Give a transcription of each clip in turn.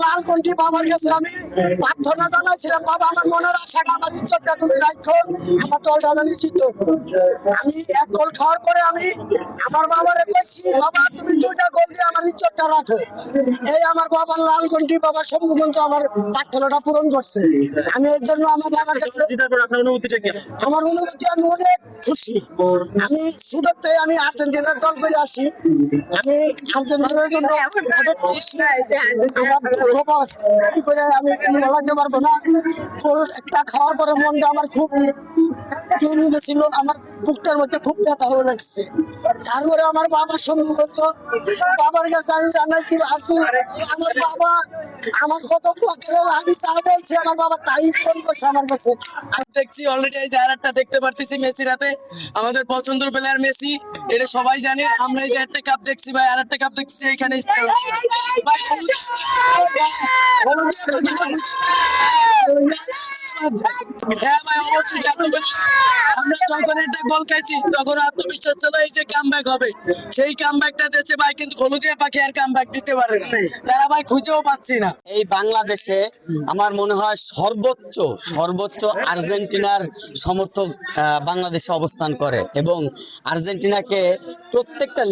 লালকুন্ঠি বাবার কাছে আমি প্রার্থনা জানাইছিলাম, বাবা আমার মনের আশাটা, আমার ইচ্ছাটা তুমি রাখো, আমার দলটা জানি জিত। আমি এক গোল খাওয়ার পরে আমি আমার বাবারে কইছি, বাবা তুমি 2টা গোল দিয়ে আমার ইচ্ছাটা রাখো। এই আমার বাবার লালকুন্ঠি বাবার সম্মুখে আমার প্রার্থনাটা পূরণ করছে। আমি এর জন্য আমার বাবার কাছে আমার অনুভূতি, আমি অনেক খুশি। আমি শুরুতে আমি আর্জেন্টিনার দল করে আসি, আমি আর্জেন্টিনার জন্য অনেক খুশি। আমার বাবা কি করে আমি বলাতে পারবো না, ফুল একটা খাওয়ার পরে মনটা আমার খুব জমি গেছিল, আমার বুকটার মধ্যে খুব ব্যথা হয়ে লাগছে। তারপরে আমার বাবার সম্মুখ হচ্ছে, বাবার কাছে আমি জানাইছি আমার বাবা আমার কত আমি চা বলছি, আমার বাবা তাই ফোন করছে আমার কাছে। দেখছি অলরেডি এই জায়গাটা দেখতে পারতেছি মেসির হাতে, আমাদের পছন্দের প্লেয়ার মেসি, এটা সবাই জানে। আমরা এই যে একটা কাপ দেখছি ভাই, আর একটা কাপ দেখছি এখানে। হ্যাঁ ভাই, অবশ্যই জানতে পারি। আমরা যখন একটা গোল খাইছি তখন আত্মবিশ্বাস ছিল এই যে কামব্যাক হবে, সেই কামব্যাকটা দিয়েছে ভাই, কিন্তু হলুদিয়া পাখি আর কামব্যাক দিতে পারে না, তারা ভাই খুঁজেও পাচ্ছি না। এই বাংলাদেশে আমার মনে হয় সর্বোচ্চ আর্জেন্টিনার সমর্থক বাংলাদেশে অবস্থান করে, এবং আর্জেন্টিনাকে প্রত্যেকটা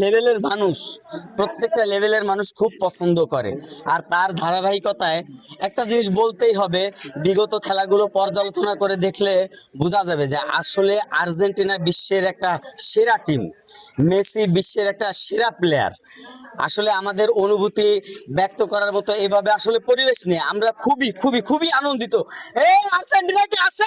লেভেলের মানুষ খুব পছন্দ করে। আর তার ধারাবাহিকতায় একটা জিনিস বলতেই হবে, বিগত খেলাগুলো পর্যালোচনা করে দেখলে বোঝা যাবে যে আসলে আর্জেন্টিনা বিশ্বের একটা সেরা টিম, মেসি বিশ্বের একটা সেরা প্লেয়ার। আসলে আমাদের অনুভূতি ব্যক্ত করার মতো এভাবে আসলে পরিবেশ নিয়ে আমরা খুবই খুবই খুবই আনন্দিত। এই আর্জেন্টিনা কি আছে?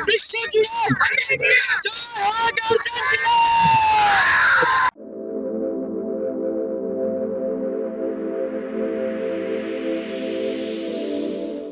বিশ্বজুড়ে